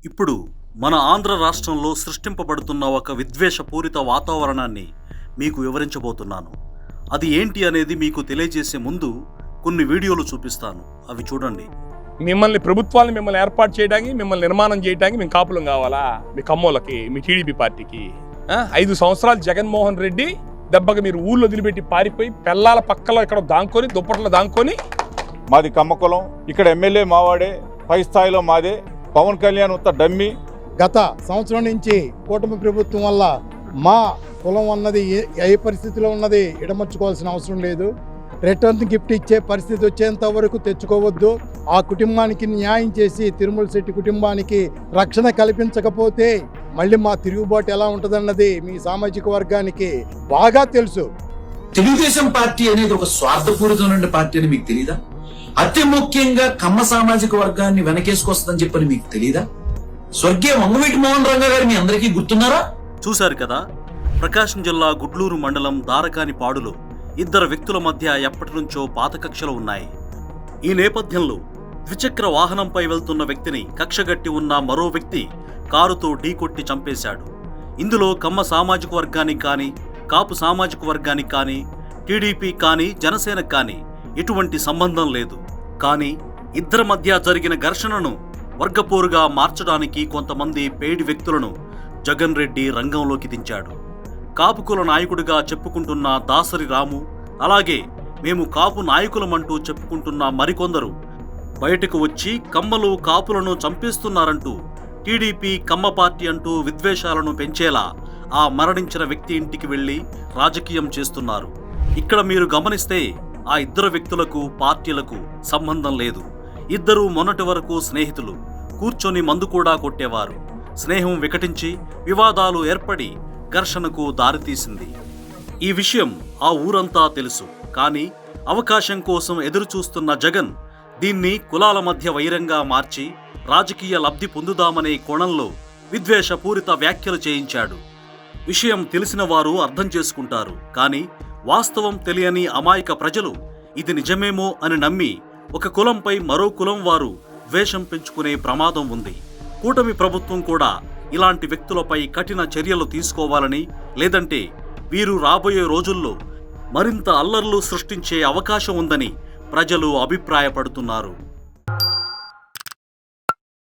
ఇప్పుడు మన ఆంధ్ర రాష్ట్రంలో సృష్టింపబడుతున్న ఒక విద్వేషపూరిత వాతావరణాన్ని మీకు వివరించబోతున్నాను. అది ఏంటి అనేది మీకు తెలియజేసే ముందు కొన్ని వీడియోలు చూపిస్తాను, అవి చూడండి. మిమ్మల్ని ఏర్పాటు చేయడానికి, మిమ్మల్ని నిర్మాణం చేయడానికి మేము కాపులం కావాలా? మీ కమ్మోళ్ళకి, మీ టీడీపీ పార్టీకి 5 సంవత్సరాలు జగన్మోహన్ రెడ్డి దెబ్బకి మీరు ఊళ్ళో వదిలిపెట్టి పారిపోయి పెళ్ళాల పక్కలో ఇక్కడ దాంకొని దుప్పట్లో దాంకొని. మాది కమ్మకులం, ఇక్కడ ఎమ్మెల్యే మావాడే, పై స్థాయిలో మాదే. పవన్ కళ్యాణ్ ఉత్త డమ్మి. గత సంవత్సరం నుంచి కూటమి ప్రభుత్వం వల్ల మా కులం అన్నది ఏ పరిస్థితిలో ఉన్నది ఇడమర్చుకోవాల్సిన అవసరం లేదు. రిటర్న్ గిఫ్ట్ ఇచ్చే పరిస్థితి వచ్చేంత వరకు తెచ్చుకోవద్దు. ఆ కుటుంబానికి న్యాయం చేసి తిరుమల శెట్టి కుటుంబానికి రక్షణ కల్పించకపోతే మళ్ళీ మా తిరుగుబాటు ఎలా ఉంటుందన్నది మీ సామాజిక వర్గానికి బాగా తెలుసు. తెలుగుదేశం పార్టీ అనేది ఒక స్వార్థపూరితమైన పార్టీ అని మీకు తెలీదా? అతి ముఖ్యంగా కమ్మ సామాజిక వర్గాన్ని వెనకేసుకొస్తుందని చెప్పని మీకు తెలీదా? స్వర్గీయ వంగవీటి మోహన్ రంగా గారు మీ అందరికీ గుర్తున్నారా? చూశారు కదా, ప్రకాశం జిల్లా గుడ్లూరు మండలం దారకానిపాడులో 2 వ్యక్తుల మధ్య ఎప్పటి నుంచో పాత కక్షలు ఉన్నాయి. ఈ నేపథ్యంలో ద్విచక్ర వాహనంపై వెళ్తున్న వ్యక్తిని కక్షగట్టి ఉన్న మరో వ్యక్తి కారుతో ఢీకొట్టి చంపేశాడు. ఇందులో కమ్మ సామాజిక వర్గానికి కానీ, కాపు సామాజిక వర్గానికి కానీ, టీడీపీ కానీ, జనసేనకు కానీ ఎటువంటి సంబంధం లేదు. కానీ ఇద్దరి మధ్య జరిగిన ఘర్షణను వర్గపోరుగా మార్చడానికి కొంతమంది పేడి వ్యక్తులను జగన్ రెడ్డి రంగంలోకి దించాడు. కాపుకుల నాయకుడిగా చెప్పుకుంటున్న దాసరి రాము, అలాగే మేము కాపు నాయకులమంటూ చెప్పుకుంటున్న మరికొందరు బయటకు వచ్చి కమ్మలు కాపులను చంపేస్తున్నారంటూ టీడీపీ కమ్మ పార్టీ అంటూ విద్వేషాలను పెంచేలా ఆ మరణించిన వ్యక్తి ఇంటికి వెళ్లి రాజకీయం చేస్తున్నారు. ఇక్కడ మీరు గమనిస్తే ఆ 2 వ్యక్తులకు పార్టీలకు సంబంధం లేదు. ఇద్దరూ మొన్నటి వరకు స్నేహితులు, కూర్చొని మందు కూడా కొట్టేవారు. స్నేహం వికటించి వివాదాలు ఏర్పడి ఘర్షణకు దారితీసింది. ఈ విషయం ఆ ఊరంతా తెలుసు. కానీ అవకాశం కోసం ఎదురుచూస్తున్న జగన్ దీన్ని కులాల మధ్య వైరంగా మార్చి రాజకీయ లబ్ధి పొందుదామనే కోణంలో విద్వేషపూరిత వ్యాఖ్యలు చేయించాడు. విషయం తెలిసిన వారు అర్థం చేసుకుంటారు. కానీ వాస్తవం తెలియని అమాయక ప్రజలు ఇది నిజమేమో అని నమ్మి ఒక కులంపై మరో కులం వారు ద్వేషం పెంచుకునే ప్రమాదం ఉంది. కూటమి ప్రభుత్వం కూడా ఇలాంటి వ్యక్తులపై కఠిన చర్యలు తీసుకోవాలని, లేదంటే వీరు రాబోయే రోజుల్లో మరింత అల్లర్లు సృష్టించే అవకాశం ఉందని ప్రజలు అభిప్రాయపడుతున్నారు.